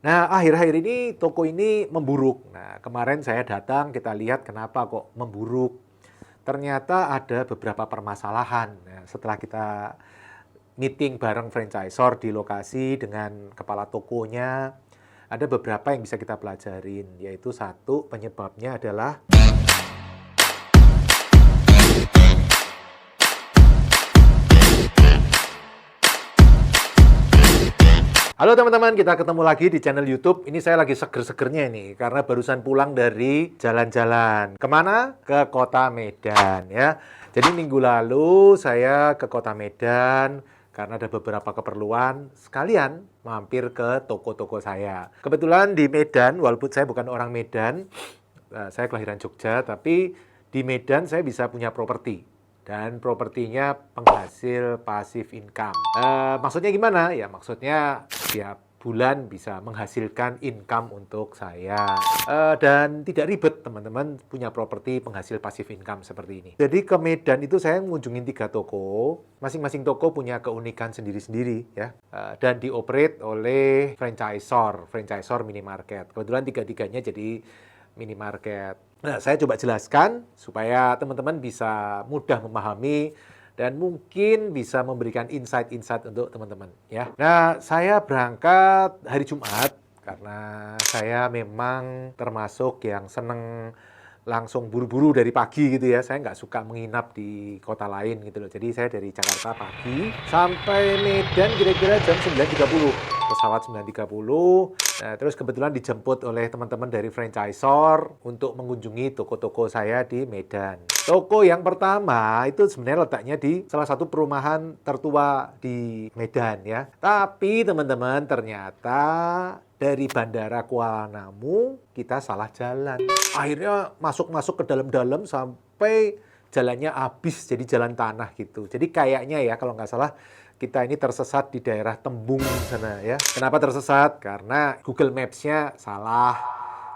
Nah, akhir-akhir ini toko ini memburuk. Nah, kemarin saya datang, kita lihat kenapa kok memburuk. Ternyata ada beberapa permasalahan. Nah, setelah kita meeting bareng franchisor di lokasi dengan kepala tokonya, ada beberapa yang bisa kita pelajarin, yaitu satu penyebabnya adalah halo teman-teman, kita ketemu lagi di channel YouTube. Ini saya lagi seger-segernya ini karena barusan pulang dari jalan-jalan. Kemana? Ke kota Medan ya. Jadi minggu lalu saya ke kota Medan karena ada beberapa keperluan. Sekalian mampir ke toko-toko saya. Kebetulan di Medan, walaupun saya bukan orang Medan, saya kelahiran Jogja, tapi di Medan saya bisa punya properti. Dan propertinya penghasil pasif income. Maksudnya gimana? Ya maksudnya tiap bulan bisa menghasilkan income untuk saya. Dan tidak ribet teman-teman punya properti penghasil pasif income seperti ini. Jadi ke Medan itu saya mengunjungi 3 toko. Masing-masing toko punya keunikan sendiri-sendiri ya. Dan dioperate oleh franchisor minimarket. Kebetulan tiga-tiganya jadi minimarket. Nah, saya coba jelaskan supaya teman-teman bisa mudah memahami dan mungkin bisa memberikan insight-insight untuk teman-teman ya. Nah, saya berangkat hari Jumat karena saya memang termasuk yang seneng langsung buru-buru dari pagi gitu ya. Saya nggak suka menginap di kota lain gitu loh. Jadi saya dari Jakarta pagi sampai Medan kira-kira jam 9.30. Pesawat 9.30. Nah, terus kebetulan dijemput oleh teman-teman dari franchisor untuk mengunjungi toko-toko saya di Medan. Toko yang pertama itu sebenarnya letaknya di salah satu perumahan tertua di Medan ya. Tapi teman-teman ternyata dari Bandara Kuala Namu kita salah jalan. Akhirnya masuk-masuk ke dalam-dalam sampai jalannya habis jadi jalan tanah gitu. Jadi kayaknya ya kalau nggak salah kita ini tersesat di daerah Tembung sana ya. Kenapa tersesat? Karena Google Maps-nya salah.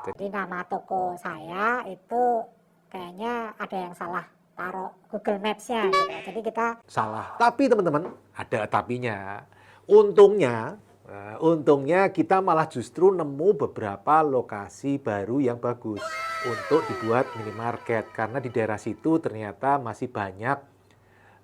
Jadi nama toko saya itu kayaknya ada yang salah taruh Google Maps-nya gitu. Jadi kita Salah. Tapi teman-teman, ada tapinya. Untungnya kita malah justru nemu beberapa lokasi baru yang bagus untuk dibuat minimarket. Karena di daerah situ ternyata masih banyak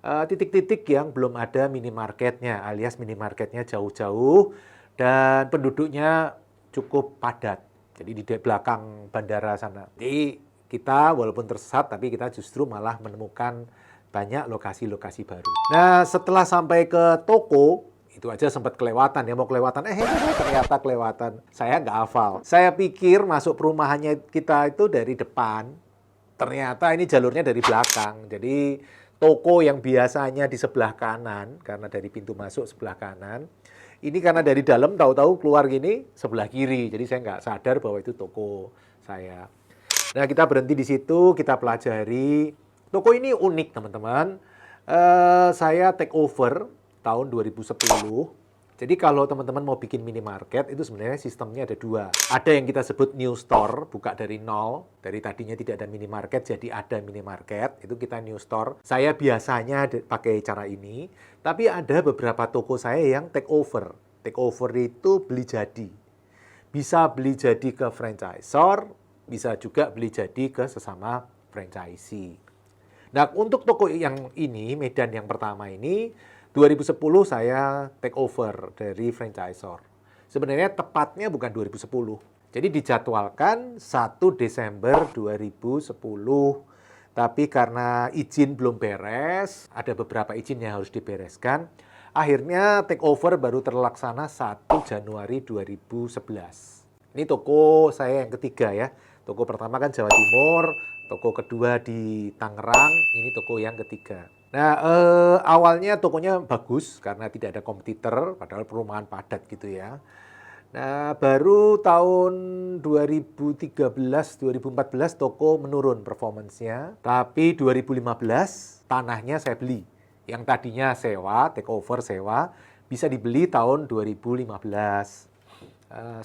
titik-titik yang belum ada minimarketnya, alias minimarketnya jauh-jauh dan penduduknya cukup padat. Jadi di belakang bandara sana. Jadi kita walaupun tersesat, tapi kita justru malah menemukan banyak lokasi-lokasi baru. Nah, setelah sampai ke toko, itu aja sempat kelewatan ya, mau kelewatan. Ternyata kelewatan. Saya nggak hafal. Saya pikir masuk perumahannya kita itu dari depan. Ternyata ini jalurnya dari belakang. Jadi toko yang biasanya di sebelah kanan, karena dari pintu masuk sebelah kanan, ini karena dari dalam tahu-tahu keluar gini sebelah kiri. Jadi saya nggak sadar bahwa itu toko saya. Nah, kita berhenti di situ, kita pelajari. Toko ini unik, teman-teman. Saya take over tahun 2010. Jadi kalau teman-teman mau bikin minimarket, itu sebenarnya sistemnya ada 2. Ada yang kita sebut new store, buka dari nol. Dari tadinya tidak ada minimarket, jadi ada minimarket. Itu kita new store. Saya biasanya pakai cara ini. Tapi ada beberapa toko saya yang take over. Take over itu beli jadi. Bisa beli jadi ke franchisor, bisa juga beli jadi ke sesama franchisee. Nah, untuk toko yang ini, Medan yang pertama ini, 2010 saya take over dari franchisor. Sebenarnya tepatnya bukan 2010. Jadi dijadwalkan 1 Desember 2010. Tapi karena izin belum beres, ada beberapa izin yang harus dibereskan. Akhirnya take over baru terlaksana 1 Januari 2011. Ini toko saya yang ketiga ya. Toko pertama kan Jawa Timur, toko kedua di Tangerang, ini toko yang ketiga. Nah, awalnya tokonya bagus karena tidak ada kompetitor, padahal perumahan padat gitu ya. Nah, baru tahun 2013-2014 toko menurun performance-nya. Tapi 2015 tanahnya saya beli. Yang tadinya sewa, take over sewa, bisa dibeli tahun 2015.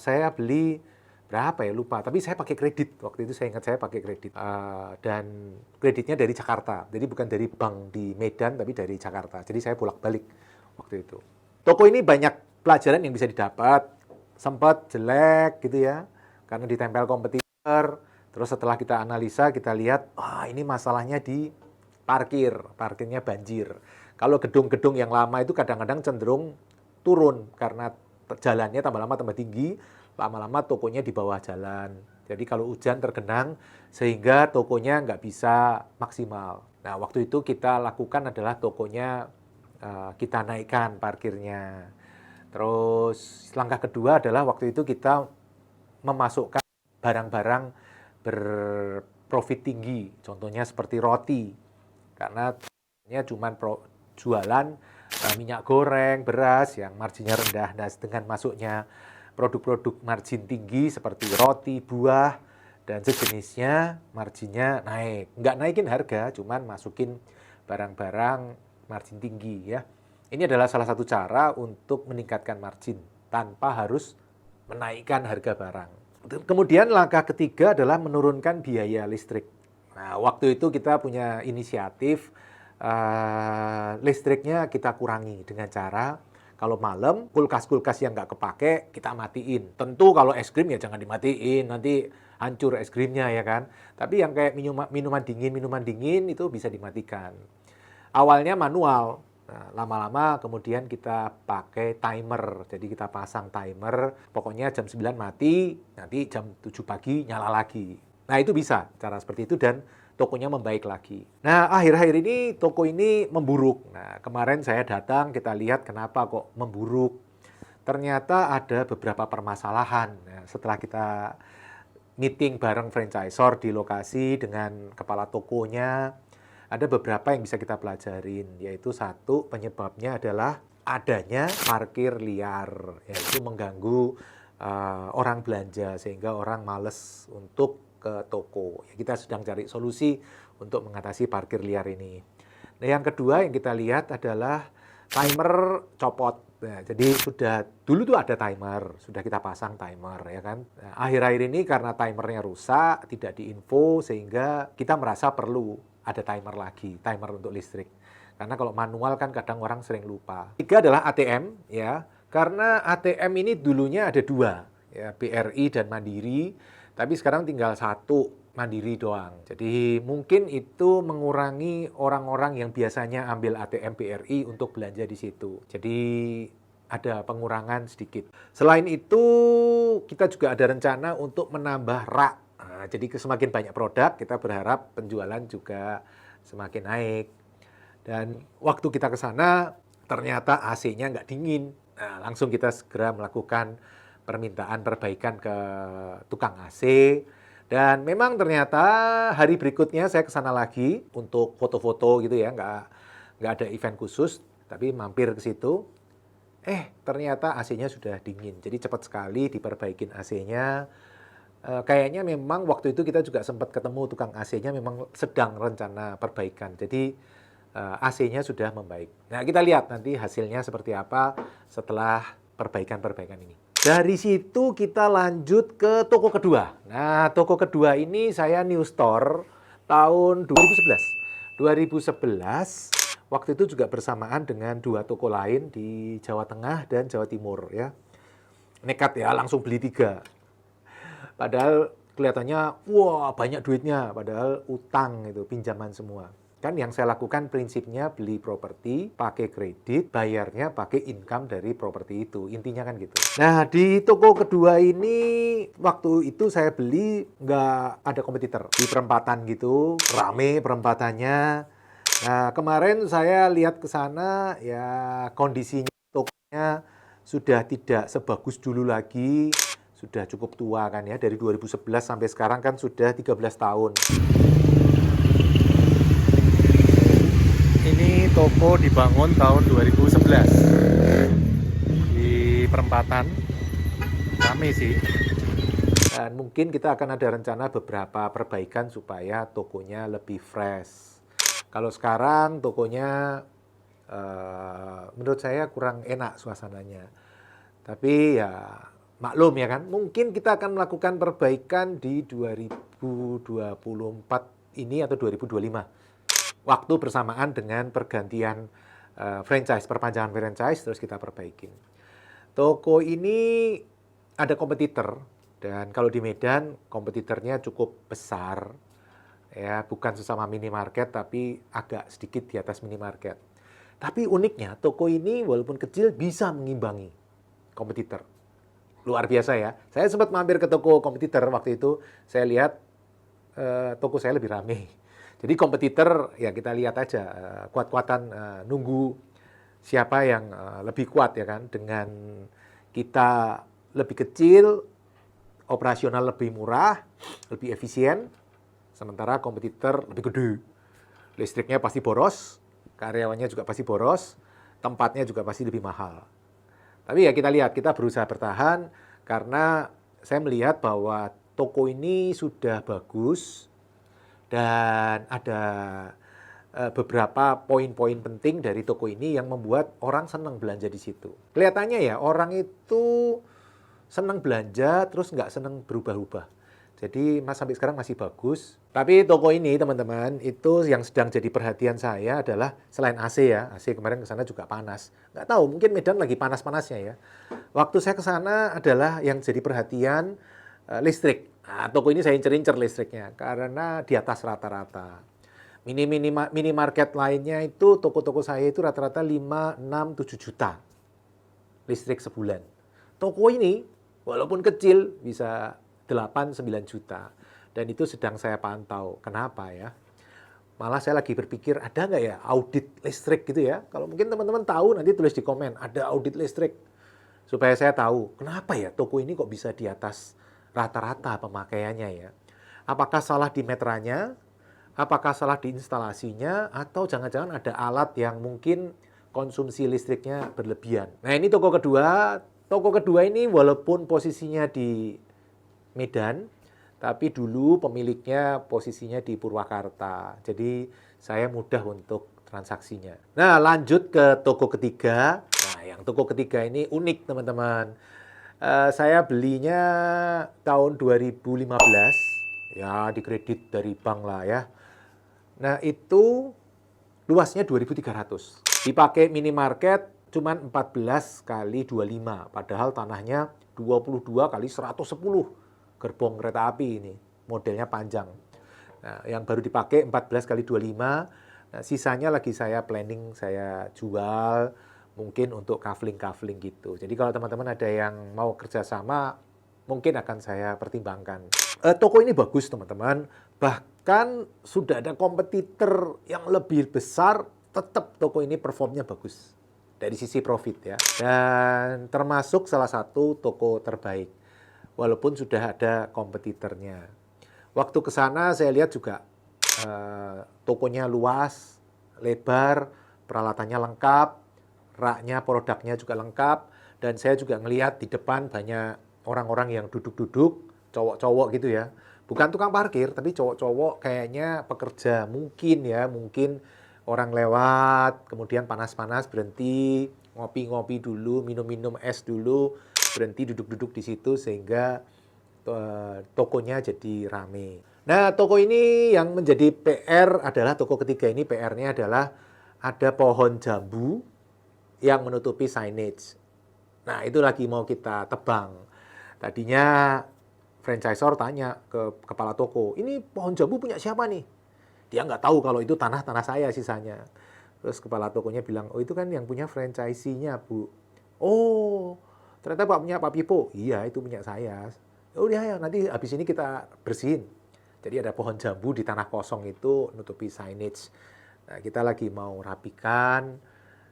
Saya beli berapa ya lupa, tapi saya pakai kredit. Waktu itu saya ingat saya pakai kredit. Dan kreditnya dari Jakarta. Jadi bukan dari bank di Medan, tapi dari Jakarta. Jadi saya bolak-balik waktu itu. Toko ini banyak pelajaran yang bisa didapat. sempat jelek gitu ya, karena ditempel kompetitor. Terus setelah kita analisa, kita lihat, ini masalahnya di parkirnya banjir. Kalau gedung-gedung yang lama itu kadang-kadang cenderung turun karena jalannya tambah lama tambah tinggi, lama-lama tokonya di bawah jalan. Jadi kalau hujan tergenang sehingga tokonya nggak bisa maksimal. Nah, waktu itu kita lakukan adalah tokonya kita naikkan parkirnya. Terus langkah kedua adalah waktu itu kita memasukkan barang-barang berprofit tinggi, contohnya seperti roti, karena cuma jualan minyak goreng, beras yang marginnya rendah. Nah, dengan masuknya produk-produk margin tinggi seperti roti, buah, dan sejenisnya, marginnya naik. Nggak naikin harga, cuman masukin barang-barang margin tinggi ya. Ini adalah salah satu cara untuk meningkatkan margin tanpa harus menaikkan harga barang. Kemudian langkah ketiga adalah menurunkan biaya listrik. Nah, waktu itu kita punya inisiatif listriknya kita kurangi dengan cara kalau malam kulkas-kulkas yang nggak kepake kita matiin. Tentu kalau es krim ya jangan dimatiin, nanti hancur es krimnya ya kan. Tapi yang kayak minuman dingin itu bisa dimatikan. Awalnya manual. Nah, lama-lama kemudian kita pakai timer. Jadi kita pasang timer, pokoknya jam 9 mati, nanti jam 7 pagi nyala lagi. Nah, itu bisa cara seperti itu dan tokonya membaik lagi. Nah, akhir-akhir ini toko ini memburuk. Nah, kemarin saya datang, kita lihat kenapa kok memburuk. Ternyata ada beberapa permasalahan. Nah, setelah kita meeting bareng franchisor di lokasi dengan kepala tokonya, ada beberapa yang bisa kita pelajarin, yaitu satu penyebabnya adalah adanya parkir liar, yaitu mengganggu orang belanja sehingga orang males untuk ke toko. Ya, kita sedang cari solusi untuk mengatasi parkir liar ini. Nah, yang kedua yang kita lihat adalah timer copot. Nah, jadi dulu tuh ada timer, sudah kita pasang timer ya kan. Nah, akhir-akhir ini karena timernya rusak, tidak diinfo sehingga kita merasa perlu ada timer lagi, timer untuk listrik. Karena kalau manual kan kadang orang sering lupa. Tiga adalah ATM ya, karena ATM ini dulunya ada dua, ya BRI dan Mandiri, tapi sekarang tinggal satu Mandiri doang. Jadi mungkin itu mengurangi orang-orang yang biasanya ambil ATM BRI untuk belanja di situ. Jadi ada pengurangan sedikit. Selain itu kita juga ada rencana untuk menambah rak. Nah, jadi semakin banyak produk, kita berharap penjualan juga semakin naik. Dan waktu kita ke sana, ternyata AC-nya nggak dingin. Nah, langsung kita segera melakukan permintaan perbaikan ke tukang AC. Dan memang ternyata hari berikutnya saya ke sana lagi untuk foto-foto gitu ya, nggak ada event khusus, tapi mampir ke situ. Ternyata AC-nya sudah dingin, jadi cepat sekali diperbaikin AC-nya. Kayaknya memang waktu itu kita juga sempat ketemu tukang AC-nya memang sedang rencana perbaikan. Jadi AC-nya sudah membaik. Nah, kita lihat nanti hasilnya seperti apa setelah perbaikan-perbaikan ini. Dari situ kita lanjut ke toko kedua. Nah, toko kedua ini saya new store tahun 2011. 2011 waktu itu juga bersamaan dengan dua toko lain di Jawa Tengah dan Jawa Timur ya. Nekat ya, langsung beli 3. Padahal kelihatannya, wah banyak duitnya, padahal utang itu, pinjaman semua. Kan yang saya lakukan prinsipnya beli properti, pakai kredit, bayarnya pakai income dari properti itu. Intinya kan gitu. Nah, di toko kedua ini, waktu itu saya beli nggak ada kompetitor. Di perempatan gitu, rame perempatannya. Nah, kemarin saya lihat ke sana, ya kondisinya tokonya sudah tidak sebagus dulu lagi. Sudah cukup tua kan ya, dari 2011 sampai sekarang kan sudah 13 tahun. Ini toko dibangun tahun 2011 di perempatan, rame sih. Dan mungkin kita akan ada rencana beberapa perbaikan supaya tokonya lebih fresh. Kalau sekarang tokonya menurut saya kurang enak suasananya. Tapi ya maklum ya kan, mungkin kita akan melakukan perbaikan di 2024 ini atau 2025. Waktu bersamaan dengan pergantian franchise, perpanjangan franchise, terus kita perbaikin. Toko ini ada kompetitor, dan kalau di Medan kompetitornya cukup besar, ya bukan sesama minimarket tapi agak sedikit di atas minimarket. Tapi uniknya toko ini walaupun kecil bisa mengimbangi kompetitor. Luar biasa ya. Saya sempat mampir ke toko kompetitor waktu itu, saya lihat toko saya lebih ramai. Jadi kompetitor ya kita lihat aja kuat-kuatan nunggu siapa yang lebih kuat ya kan. Dengan kita lebih kecil, operasional lebih murah, lebih efisien, sementara kompetitor lebih gede. Listriknya pasti boros, karyawannya juga pasti boros, tempatnya juga pasti lebih mahal. Tapi ya kita lihat, kita berusaha bertahan karena saya melihat bahwa toko ini sudah bagus dan ada beberapa poin-poin penting dari toko ini yang membuat orang senang belanja di situ. Kelihatannya ya orang itu senang belanja terus nggak senang berubah-ubah. Jadi sampai sekarang masih bagus. Tapi toko ini teman-teman itu yang sedang jadi perhatian saya adalah selain AC ya. AC kemarin ke sana juga panas. Nggak tahu mungkin Medan lagi panas-panasnya ya. Waktu saya ke sana adalah yang jadi perhatian listrik. Nah, toko ini saya incer-incer listriknya karena di atas rata-rata. Minimarket lainnya itu toko-toko saya itu rata-rata 5, 6, 7 juta listrik sebulan. Toko ini walaupun kecil bisa 8, 9 juta. Dan itu sedang saya pantau. Kenapa ya? Malah saya lagi berpikir ada nggak ya audit listrik gitu ya. Kalau mungkin teman-teman tahu nanti tulis di komen. Ada audit listrik. Supaya saya tahu kenapa ya toko ini kok bisa di atas rata-rata pemakaiannya ya. Apakah salah di meteranya? Apakah salah di instalasinya? Atau jangan-jangan ada alat yang mungkin konsumsi listriknya berlebihan. Nah ini toko kedua. Toko kedua ini walaupun posisinya di Medan, tapi dulu pemiliknya posisinya di Purwakarta. Jadi saya mudah untuk transaksinya. Nah lanjut ke toko ketiga. Nah yang toko ketiga ini unik teman-teman. Saya belinya tahun 2015. Ya dikredit dari bank lah ya. Nah itu luasnya 2.300. Dipakai minimarket cuman 14 kali 25. Padahal tanahnya 22 kali 110. Gerbong kereta api ini. Modelnya panjang. Nah, yang baru dipakai 14 kali 25. Nah, sisanya lagi saya planning saya jual. Mungkin untuk kafling-kafling gitu. Jadi kalau teman-teman ada yang mau kerjasama, mungkin akan saya pertimbangkan. Toko ini bagus teman-teman. Bahkan sudah ada kompetitor yang lebih besar, tetap toko ini performnya bagus. Dari sisi profit ya. Dan termasuk salah satu toko terbaik. Walaupun sudah ada kompetitornya. Waktu ke sana saya lihat juga tokonya luas, lebar, peralatannya lengkap, raknya, produknya juga lengkap. Dan saya juga ngelihat di depan banyak orang-orang yang duduk-duduk, cowok-cowok gitu ya. Bukan tukang parkir, tapi cowok-cowok kayaknya pekerja. Mungkin ya, mungkin orang lewat, kemudian panas-panas berhenti, ngopi-ngopi dulu, minum-minum es dulu, berhenti duduk-duduk di situ sehingga tokonya jadi rame. Nah, toko ini yang menjadi PR adalah toko ketiga ini PR-nya adalah ada pohon jambu yang menutupi signage. Nah, itu lagi mau kita tebang. Tadinya franchisor tanya ke kepala toko, ini pohon jambu punya siapa nih? Dia nggak tahu kalau itu tanah-tanah saya sisanya. Terus kepala tokonya bilang, oh itu kan yang punya franchisee-nya, Bu. Oh, ternyata Pak punya Pak Pipo. Iya, itu punya saya. Oh ya, nanti habis ini kita bersihin. Jadi ada pohon jambu di tanah kosong itu nutupi signage. Nah, kita lagi mau rapikan.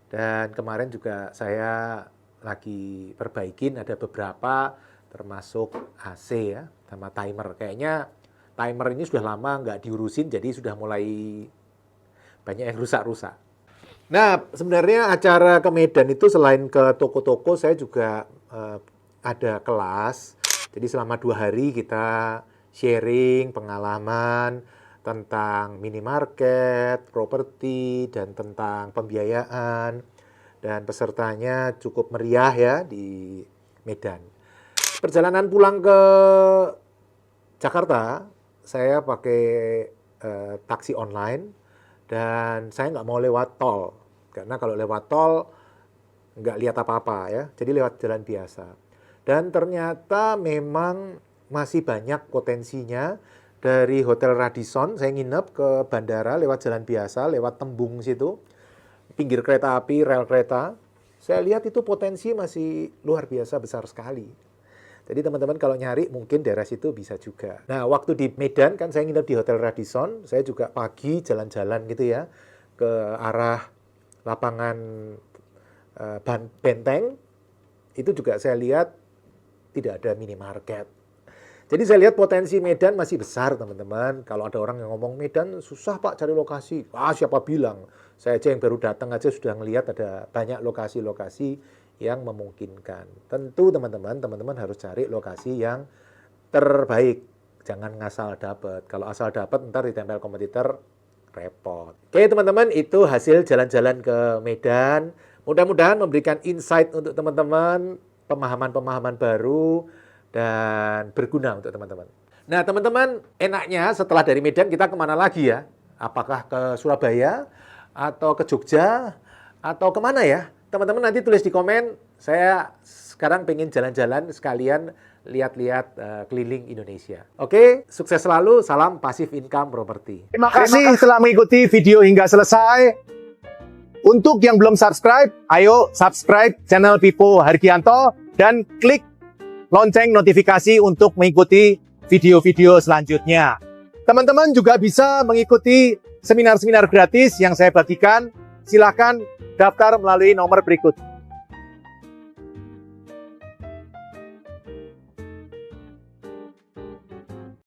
Dan kemarin juga saya lagi perbaikin ada beberapa termasuk AC ya sama timer. Kayaknya timer ini sudah lama nggak diurusin jadi sudah mulai banyak yang rusak-rusak. Nah sebenarnya acara ke Medan itu selain ke toko-toko saya juga ada kelas. Jadi selama 2 hari kita sharing pengalaman tentang minimarket, properti, dan tentang pembiayaan. Dan pesertanya cukup meriah ya di Medan. Perjalanan pulang ke Jakarta, saya pakai taksi online dan saya nggak mau lewat tol. Karena kalau lewat tol nggak lihat apa-apa ya, jadi lewat jalan biasa. Dan ternyata memang masih banyak potensinya. Dari Hotel Radisson, saya nginep ke bandara lewat jalan biasa, lewat Tembung situ, pinggir kereta api, rel kereta. Saya lihat itu potensi masih luar biasa besar sekali. Jadi teman-teman kalau nyari mungkin daerah situ bisa juga. Nah, waktu di Medan kan saya nginep di Hotel Radisson, saya juga pagi jalan-jalan gitu ya, ke arah lapangan Benteng. Itu juga saya lihat tidak ada minimarket. Jadi saya lihat potensi Medan masih besar teman-teman. Kalau ada orang yang ngomong Medan susah Pak cari lokasi. Ah, siapa bilang? Saya aja yang baru datang aja sudah ngelihat ada banyak lokasi-lokasi yang memungkinkan. Tentu teman-teman harus cari lokasi yang terbaik. Jangan ngasal dapat. Kalau asal dapat ntar ditempel kompetitor repot. Oke teman-teman, itu hasil jalan-jalan ke Medan. Mudah-mudahan memberikan insight untuk teman-teman, pemahaman-pemahaman baru, dan berguna untuk teman-teman. Nah teman-teman, enaknya setelah dari Medan kita kemana lagi ya? Apakah ke Surabaya, atau ke Jogja, atau kemana ya? Teman-teman nanti tulis di komen, saya sekarang pengen jalan-jalan sekalian lihat-lihat keliling Indonesia. Oke, sukses selalu, salam Passive Income Property. Terima kasih telah mengikuti video hingga selesai. Untuk yang belum subscribe, ayo subscribe channel Pipo Hargianto dan klik lonceng notifikasi untuk mengikuti video-video selanjutnya. Teman-teman juga bisa mengikuti seminar-seminar gratis yang saya bagikan. Silakan daftar melalui nomor berikut.